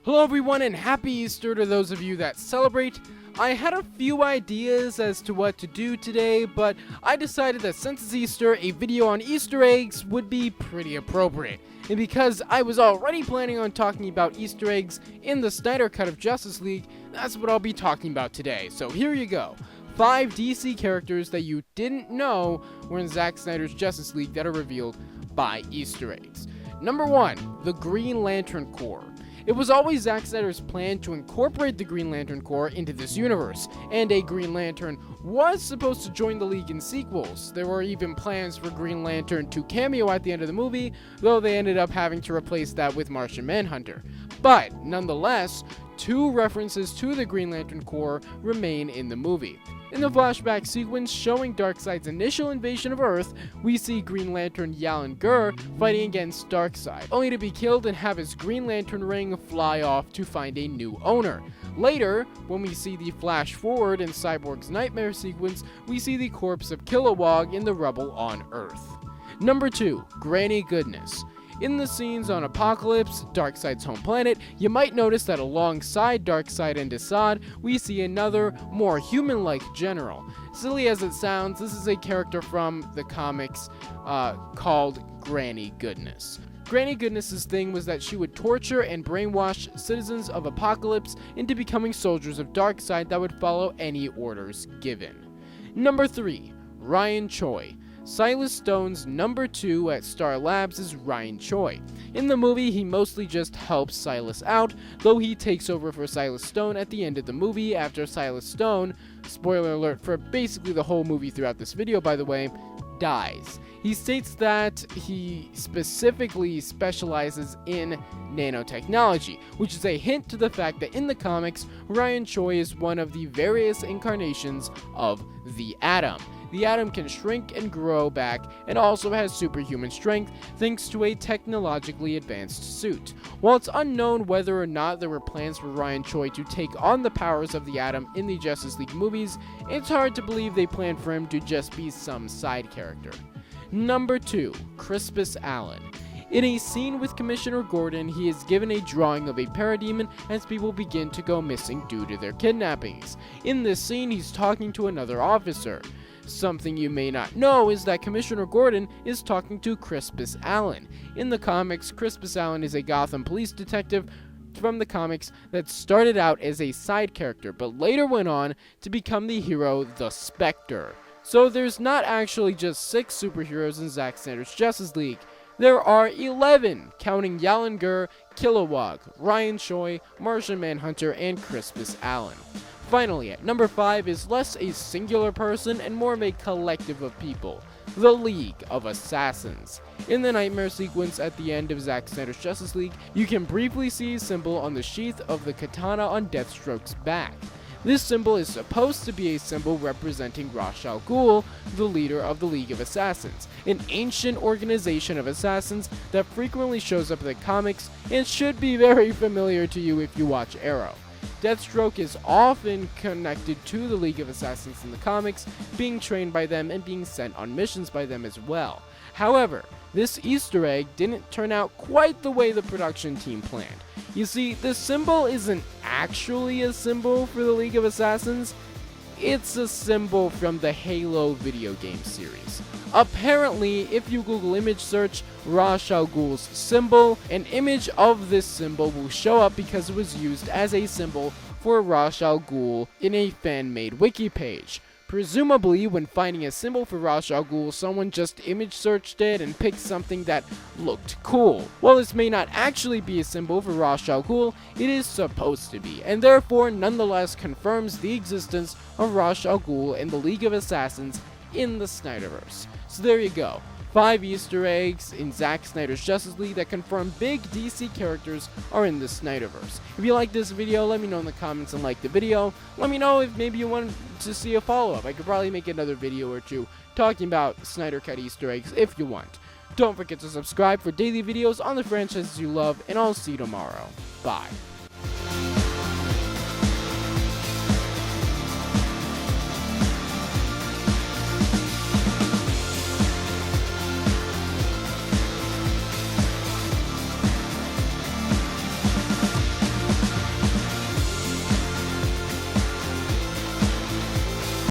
Hello everyone and happy Easter to those of you that celebrate. I had a few ideas as to what to do today, but I decided that since it's Easter, a video on Easter eggs would be pretty appropriate. And because I was already planning on talking about Easter eggs in the Snyder cut of Justice League, that's what I'll be talking about today. So here you go. 5 DC characters that you didn't know were in Zack Snyder's Justice League that are revealed by Easter eggs. Number 1, the Green Lantern Corps. It was always Zack Snyder's plan to incorporate the Green Lantern Corps into this universe, and a Green Lantern was supposed to join the League in sequels. There were even plans for Green Lantern to cameo at the end of the movie, though they ended up having to replace that with Martian Manhunter. But, nonetheless, 2 references to the Green Lantern Corps remain in the movie. In the flashback sequence showing Darkseid's initial invasion of Earth, we see Green Lantern Yalan Gur fighting against Darkseid, only to be killed and have his Green Lantern ring fly off to find a new owner. Later, when we see the flash forward in Cyborg's nightmare sequence, we see the corpse of Kilowog in the rubble on Earth. Number 2, Granny Goodness. In the scenes on Apocalypse, Darkseid's home planet, you might notice that alongside Darkseid and Desaad, we see another, more human-like general. Silly as it sounds, this is a character from the comics called Granny Goodness. Granny Goodness's thing was that she would torture and brainwash citizens of Apocalypse into becoming soldiers of Darkseid that would follow any orders given. Number 3, Ryan Choi. Silas Stone's number 2 at Star Labs is Ryan Choi. In the movie, he mostly just helps Silas out, though he takes over for Silas Stone at the end of the movie after Silas Stone, spoiler alert for basically the whole movie throughout this video by the way, dies. He states that he specifically specializes in nanotechnology, which is a hint to the fact that in the comics, Ryan Choi is one of the various incarnations of the Atom. The Atom can shrink and grow back and also has superhuman strength thanks to a technologically advanced suit. While it's unknown whether or not there were plans for Ryan Choi to take on the powers of the Atom in the Justice League movies, it's hard to believe they planned for him to just be some side character. Number 2, Crispus Allen. In a scene with Commissioner Gordon, he is given a drawing of a parademon as people begin to go missing due to their kidnappings. In this scene, he's talking to another officer. Something you may not know is that Commissioner Gordon is talking to Crispus Allen. In the comics, Crispus Allen is a Gotham police detective from the comics that started out as a side character, but later went on to become the hero, the Spectre. So there's not actually just 6 superheroes in Zack Snyder's Justice League. There are 11, counting Yalan Gur, Kilowog, Ryan Choi, Martian Manhunter, and Crispus Allen. Finally, at number 5 is less a singular person and more of a collective of people, the League of Assassins. In the nightmare sequence at the end of Zack Snyder's Justice League, you can briefly see a symbol on the sheath of the katana on Deathstroke's back. This symbol is supposed to be a symbol representing Ra's al Ghul, the leader of the League of Assassins, an ancient organization of assassins that frequently shows up in the comics and should be very familiar to you if you watch Arrow. Deathstroke is often connected to the League of Assassins in the comics, being trained by them and being sent on missions by them as well. However, this Easter egg didn't turn out quite the way the production team planned. You see, the symbol isn't actually a symbol for the League of Assassins, it's a symbol from the Halo video game series. Apparently, if you Google image search Ra's al Ghul's symbol, an image of this symbol will show up because it was used as a symbol for Ra's al Ghul in a fan-made wiki page. Presumably, when finding a symbol for Ra's al Ghul, someone just image searched it and picked something that looked cool. While this may not actually be a symbol for Ra's al Ghul, it is supposed to be, and therefore nonetheless confirms the existence of Ra's al Ghul and the League of Assassins in the Snyderverse. So there you go. 5 Easter eggs in Zack Snyder's Justice League that confirm big DC characters are in the Snyderverse. If you like this video, let me know in the comments and like the video. Let me know if maybe you want to see a follow-up. I could probably make another video or 2 talking about Snyder Cut Easter eggs if you want. Don't forget to subscribe for daily videos on the franchises you love, and I'll see you tomorrow. Bye.